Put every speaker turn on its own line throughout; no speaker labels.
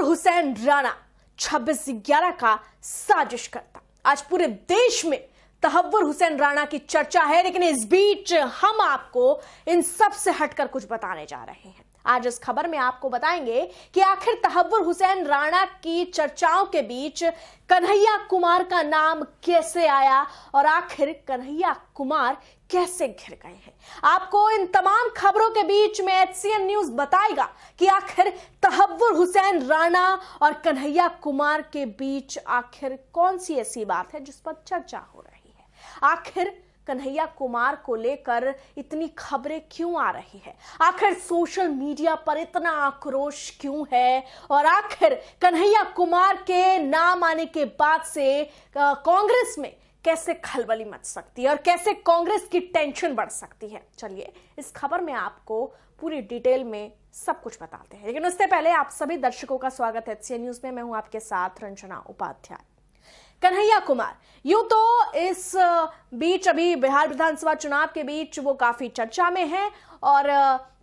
तहव्वुर हुसैन राणा 26/11 का साजिश करता। आज पूरे देश में तहव्वुर हुसैन राणा की चर्चा है, लेकिन इस बीच हम आपको इन सब से हटकर कुछ बताने जा रहे हैं। आज इस खबर में आपको बताएंगे कि आखिर तहव्वुर हुसैन राणा की चर्चाओं के बीच कन्हैया कुमार का नाम कैसे आया और आखिर कन्हैया कुमार कैसे घिर गए हैं। आपको इन तमाम खबरों के बीच में HCN न्यूज बताएगा कि आखिर तहव्वुर हुसैन राणा और कन्हैया कुमार के बीच आखिर कौन सी ऐसी बात है जिस पर चर्चा हो रही है। आखिर कन्हैया कुमार को लेकर इतनी खबरें क्यों आ रही है, आखिर सोशल मीडिया पर इतना आक्रोश क्यों है और आखिर कन्हैया कुमार के नाम आने के बाद से कांग्रेस में कैसे खलबली मच सकती है और कैसे कांग्रेस की टेंशन बढ़ सकती है। चलिए इस खबर में आपको पूरी डिटेल में सब कुछ बताते हैं, लेकिन उससे पहले आप सभी दर्शकों का स्वागत है HCN न्यूज में। मैं हूं आपके साथ रंजना उपाध्याय। कन्हैया कुमार, यूं तो इस बीच अभी बिहार विधानसभा चुनाव के बीच वो काफी चर्चा में हैं और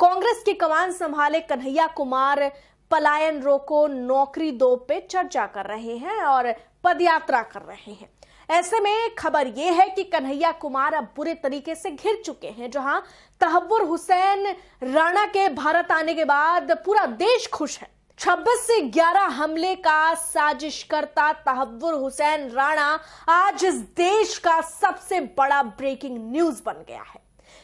कांग्रेस की कमान संभाले कन्हैया कुमार पलायन रोको नौकरी दो पे चर्चा कर रहे हैं और पदयात्रा कर रहे हैं। ऐसे में खबर यह है कि कन्हैया कुमार अब बुरे तरीके से घिर चुके हैं। जहां तहव्वुर हुसैन राणा के भारत आने के बाद पूरा देश खुश है। 26/11 हमले का साजिशकर्ता तहव्वुर हुसैन राणा आज इस देश का सबसे बड़ा ब्रेकिंग न्यूज बन गया है।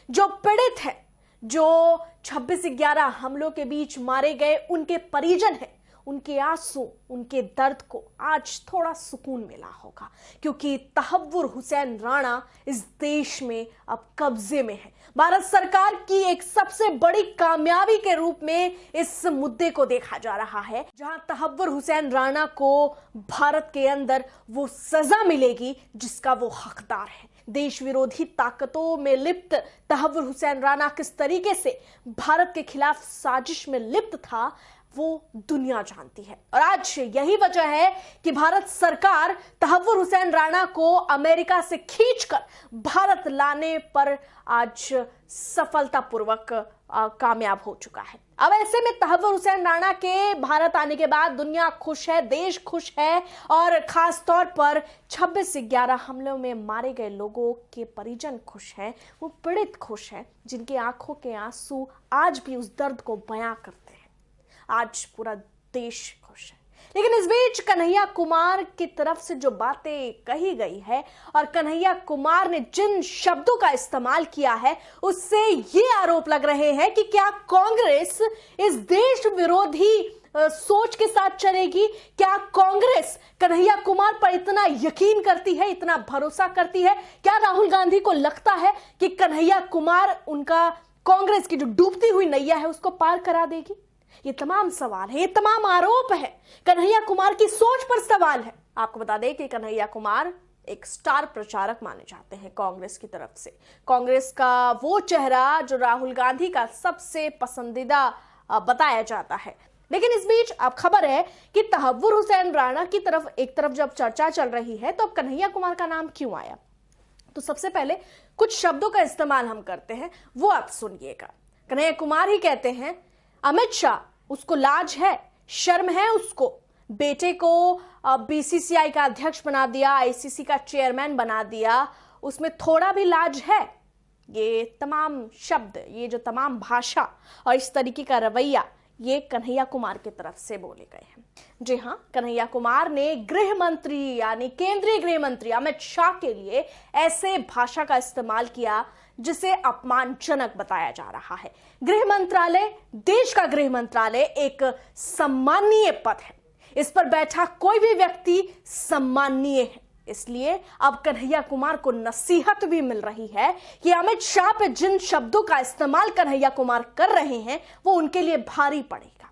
जो पीड़ित है, जो 26/11 हमलों के बीच मारे गए उनके परिजन हैं, उनके आंसू, उनके दर्द को आज थोड़ा सुकून मिला होगा, क्योंकि तहव्वुर हुसैन राणा इस देश में अब कब्जे में है। भारत सरकार की एक सबसे बड़ी कामयाबी के रूप में इस मुद्दे को देखा जा रहा है, जहां तहव्वुर हुसैन राणा को भारत के अंदर वो सजा मिलेगी जिसका वो हकदार है। देश विरोधी ताकतों में लिप्त तहव्वुर हुसैन राणा किस तरीके से भारत के खिलाफ साजिश में लिप्त था वो दुनिया जानती है और आज यही वजह है कि भारत सरकार तहव्वुर हुसैन राणा को अमेरिका से खींचकर भारत लाने पर आज सफलतापूर्वक कामयाब हो चुका है। अब ऐसे में तहव्वुर हुसैन राणा के भारत आने के बाद दुनिया खुश है, देश खुश है और खास तौर पर 26/11 हमलों में मारे गए लोगों के परिजन खुश हैं, वो पीड़ित खुश हैं, जिनके आंखों के आंसू आज भी उस दर्द को बयां करते हैं। आज पूरा देश खुश है, लेकिन इस बीच कन्हैया कुमार की तरफ से जो बातें कही गई है और कन्हैया कुमार ने जिन शब्दों का इस्तेमाल किया है, उससे ये आरोप लग रहे हैं कि क्या कांग्रेस इस देश विरोधी सोच के साथ चलेगी। क्या कांग्रेस कन्हैया कुमार पर इतना यकीन करती है, इतना भरोसा करती है? क्या राहुल गांधी को लगता है कि कन्हैया कुमार उनका कांग्रेस की जो डूबती हुई नैया है उसको पार करा देगी? ये तमाम सवाल है, ये तमाम आरोप है, कन्हैया कुमार की सोच पर सवाल है। आपको बता दें कि कन्हैया कुमार एक स्टार प्रचारक माने जाते हैं कांग्रेस की तरफ से। कांग्रेस का वो चेहरा जो राहुल गांधी का सबसे पसंदीदा बताया जाता है। लेकिन इस बीच अब खबर है कि तहव्वुर हुसैन राणा की तरफ एक तरफ जब चर्चा चल रही है, तो अब कन्हैया कुमार का नाम क्यों आया? तो सबसे पहले कुछ शब्दों का इस्तेमाल हम करते हैं, वो आप सुनिएगा। कन्हैया कुमार ही कहते हैं अमित शाह, उसको लाज है, शर्म है उसको, बेटे को BCCI का अध्यक्ष बना दिया, ICC का चेयरमैन बना दिया, उसमें थोड़ा भी लाज है? ये तमाम शब्द, ये जो तमाम भाषा और इस तरीके का रवैया ये कन्हैया कुमार की तरफ से बोले गए हैं। जी हां, कन्हैया कुमार ने गृह मंत्री यानी केंद्रीय गृह मंत्री अमित शाह के लिए ऐसे भाषा का इस्तेमाल किया जिसे अपमानजनक बताया जा रहा है। गृह मंत्रालय, देश का गृह मंत्रालय एक सम्मानीय पद है, इस पर बैठा कोई भी व्यक्ति सम्मानीय है। इसलिए अब कन्हैया कुमार को नसीहत भी मिल रही है कि अमित शाह पे जिन शब्दों का इस्तेमाल कन्हैया कुमार कर रहे हैं वो उनके लिए भारी पड़ेगा।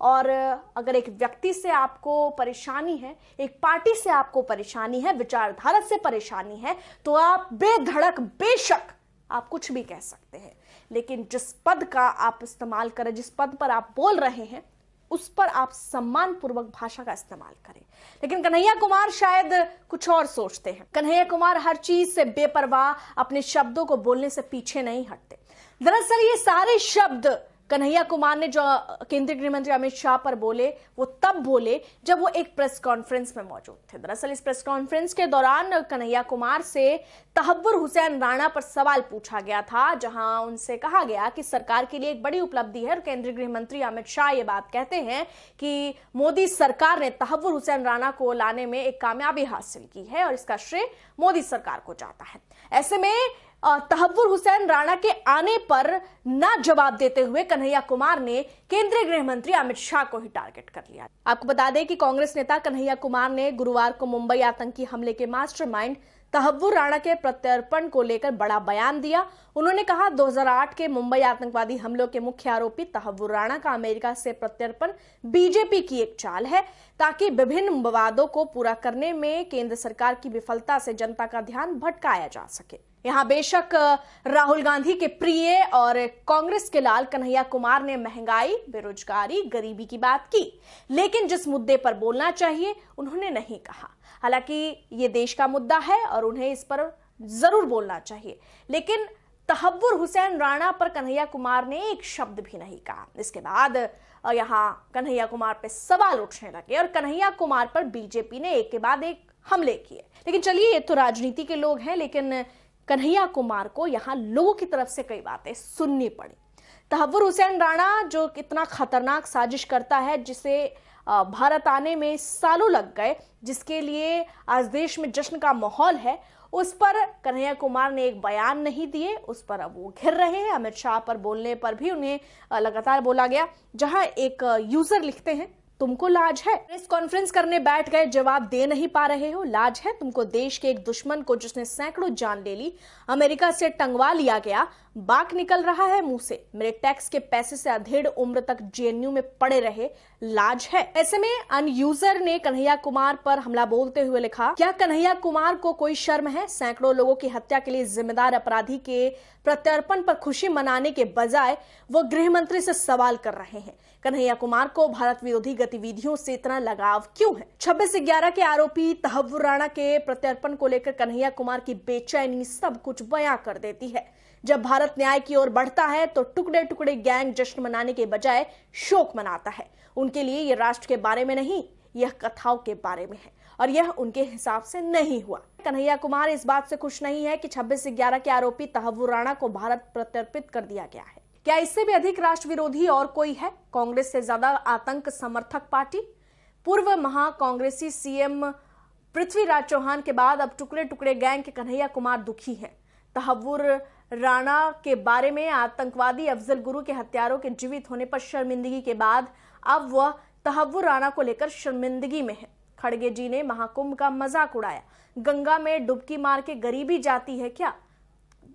और अगर एक व्यक्ति से आपको परेशानी है, एक पार्टी से आपको परेशानी है, विचारधारा से परेशानी है, तो आप बेधड़क बेशक आप कुछ भी कह सकते हैं, लेकिन जिस पद का आप इस्तेमाल करें, जिस पद पर आप बोल रहे हैं, उस पर आप सम्मानपूर्वक भाषा का इस्तेमाल करें। लेकिन कन्हैया कुमार शायद कुछ और सोचते हैं। कन्हैया कुमार हर चीज से बेपरवाह अपने शब्दों को बोलने से पीछे नहीं हटते। दरअसल ये सारे शब्द कन्हैया कुमार ने जो केंद्रीय गृह मंत्री अमित शाह पर बोले वो तब बोले जब वो एक प्रेस कॉन्फ्रेंस में मौजूद थे। दरअसल इस प्रेस कॉन्फ्रेंस के दौरान कन्हैया कुमार से तहव्वुर हुसैन राणा पर सवाल पूछा गया था, जहां उनसे कहा गया कि सरकार के लिए एक बड़ी उपलब्धि है और केंद्रीय गृह मंत्री अमित शाह ये बात कहते हैं कि मोदी सरकार ने तहव्वुर हुसैन राणा को लाने में एक कामयाबी हासिल की है और इसका श्रेय मोदी सरकार को जाता है। ऐसे में तहव्वुर हुसैन राणा के आने पर न जवाब देते हुए कन्हैया कुमार ने केंद्रीय गृह मंत्री अमित शाह को ही टारगेट कर लिया। आपको बता दें कि कांग्रेस नेता कन्हैया कुमार ने गुरुवार को मुंबई आतंकी हमले के मास्टरमाइंड तहव्वुर राणा के प्रत्यर्पण को लेकर बड़ा बयान दिया। उन्होंने कहा 2008 के मुंबई आतंकवादी हमलों के मुख्य आरोपी तहव्वुर राणा का अमेरिका से प्रत्यर्पण बीजेपी की एक चाल है ताकि विभिन्न वादों को पूरा करने में केंद्र सरकार की विफलता से जनता का ध्यान भटकाया जा सके। यहां बेशक राहुल गांधी के प्रिय और कांग्रेस के लाल कन्हैया कुमार ने महंगाई, बेरोजगारी, गरीबी की बात की, लेकिन जिस मुद्दे पर बोलना चाहिए उन्होंने नहीं कहा। हालांकि ये देश का मुद्दा है और उन्हें इस पर जरूर बोलना चाहिए, लेकिन तहव्वुर हुसैन राणा पर कन्हैया कुमार ने एक शब्द भी नहीं कहा। इसके बाद यहां कन्हैया कुमार पे सवाल उठने लगे और कन्हैया कुमार पर बीजेपी ने एक के बाद एक हमले किए। लेकिन चलिए, ये तो राजनीति के लोग हैं, लेकिन कन्हैया कुमार को यहां लोगों की तरफ से कई बातें सुननी पड़ी। तहव्वुर हुसैन राणा जो कितना खतरनाक साजिश करता है, जिसे भारत आने में सालों लग गए, जिसके लिए आज देश में जश्न का माहौल है, उस पर कन्हैया कुमार ने एक बयान नहीं दिए। उस पर अब वो घिर रहे हैं। अमित शाह पर बोलने पर भी उन्हें लगातार बोला गया। जहां एक यूजर लिखते हैं, तुमको लाज है? प्रेस कॉन्फ्रेंस करने बैठ गए, जवाब दे नहीं पा रहे हो, लाज है तुमको? देश के एक दुश्मन को जिसने सैकड़ों जान ले ली, अमेरिका से टंगवा लिया गया, बाक निकल रहा है मुंह से। मेरे टैक्स के पैसे से अधेड़ उम्र तक जेएनयू में पड़े रहे, लाज है? ऐसे में अन यूजर ने कन्हैया कुमार पर हमला बोलते हुए लिखा, क्या कन्हैया कुमार को कोई शर्म है? सैकड़ों लोगों की हत्या के लिए जिम्मेदार अपराधी के प्रत्यर्पण पर खुशी मनाने के बजाय वो गृह मंत्री से सवाल कर रहे हैं। कन्हैया कुमार को भारत विरोधी गतिविधियों से इतना लगाव क्यों है? 26/11 के आरोपी तहव्वुर राणा के प्रत्यर्पण को लेकर कन्हैया कुमार की बेचैनी सब कुछ बयां कर देती है। जब भारत न्याय की ओर बढ़ता है तो टुकड़े टुकड़े गैंग जश्न मनाने के बजाय शोक मनाता है। उनके लिए यह राष्ट्र के बारे में नहीं, यह कथाओं के बारे में है और यह उनके हिसाब से नहीं हुआ। कन्हैया कुमार इस बात से खुश नहीं है कि 26/11 के आरोपी तहव्वुर राणा को भारत प्रत्यर्पित कर दिया गया है। क्या इससे भी अधिक राष्ट्र विरोधी और कोई है? कांग्रेस से ज्यादा आतंक समर्थक पार्टी? पूर्व महाकांग्रेसी सीएम पृथ्वीराज चौहान के बाद अब टुकड़े टुकड़े गैंग के कन्हैया कुमार दुखी हैं। तहव्वुर राणा के बारे में आतंकवादी अफजल गुरु के हत्यारों के जीवित होने पर शर्मिंदगी के बाद अब वह तहव्वुर राणा को लेकर शर्मिंदगी में है। खड़गे जी ने महाकुंभ का मजाक उड़ाया, गंगा में डुबकी मार के गरीबी जाती है क्या?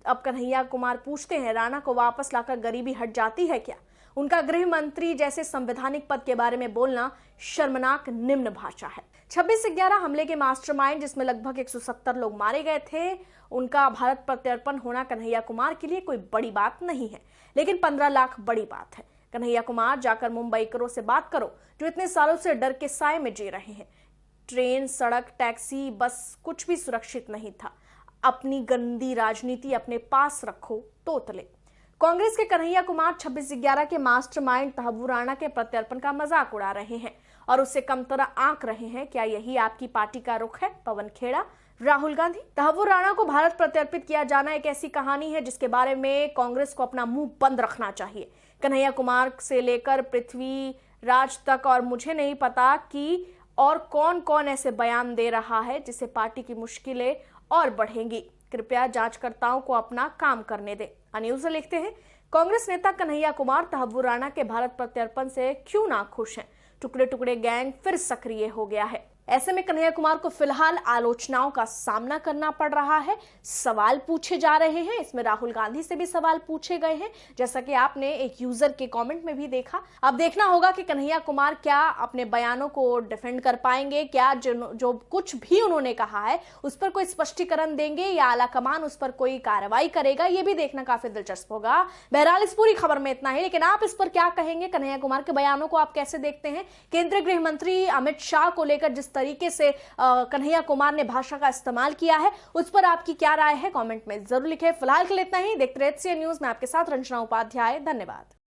अब कन्हैया कुमार पूछते हैं, राणा को वापस लाकर गरीबी हट जाती है क्या? उनका गृह मंत्री जैसे संवैधानिक पद के बारे में बोलना शर्मनाक निम्न भाषा है। 26/11 हमले के मास्टरमाइंड, जिसमें लगभग 170 लोग मारे गए थे, उनका भारत प्रत्यर्पण होना कन्हैया कुमार के लिए कोई बड़ी बात नहीं है, लेकिन 15 लाख बड़ी बात है। कन्हैया कुमार, जाकर मुंबईकरों से बात करो जो इतने सालों से डर के साए में जी रहे हैं। ट्रेन, सड़क, टैक्सी, बस कुछ भी सुरक्षित नहीं था। अपनी गंदी राजनीति अपने पास रखो, तोतले। कांग्रेस के कन्हैया कुमार 26/11 के मास्टरमाइंड तहव्वुर राणा के प्रत्यर्पण का मजाक उड़ा रहे हैं और उससे कम तरह आंक रहे हैं। क्या यही आपकी पार्टी का रुख है? पवन खेड़ा, राहुल गांधी। तहव्वुर राणा को भारत प्रत्यर्पित किया जाना एक ऐसी कहानी है जिसके बारे में कांग्रेस को अपना मुंह बंद रखना चाहिए। कन्हैया कुमार से लेकर पृथ्वीराज तक और मुझे नहीं पता कि और कौन कौन ऐसे बयान दे रहा है जिससे पार्टी की मुश्किलें और बढ़ेंगी। कृपया जांचकर्ताओं को अपना काम करने दें। अन्यूज लिखते हैं, कांग्रेस नेता कन्हैया कुमार तहव्वुर राणा के भारत प्रत्यर्पण से क्यों ना खुश हैं? टुकड़े टुकड़े गैंग फिर सक्रिय हो गया है। ऐसे में कन्हैया कुमार को फिलहाल आलोचनाओं का सामना करना पड़ रहा है। सवाल पूछे जा रहे हैं, इसमें राहुल गांधी से भी सवाल पूछे गए हैं, जैसा कि आपने एक यूजर के कमेंट में भी देखा। अब देखना होगा कि कन्हैया कुमार क्या अपने बयानों को डिफेंड कर पाएंगे, क्या जो कुछ भी उन्होंने कहा है उस पर कोई स्पष्टीकरण देंगे या आलाकमान उस पर कोई कार्रवाई करेगा, यह भी देखना काफी दिलचस्प होगा। बहरहाल इस पूरी खबर में इतना ही, लेकिन आप इस पर क्या कहेंगे? कन्हैया कुमार के बयानों को आप कैसे देखते हैं? केंद्रीय गृह मंत्री अमित शाह को लेकर जिस तरीके से कन्हैया कुमार ने भाषा का इस्तेमाल किया है, उस पर आपकी क्या राय है? कमेंट में जरूर लिखें। फिलहाल के लिए इतना ही। देखते रहिए HCN न्यूज में आपके साथ रंजना उपाध्याय। धन्यवाद।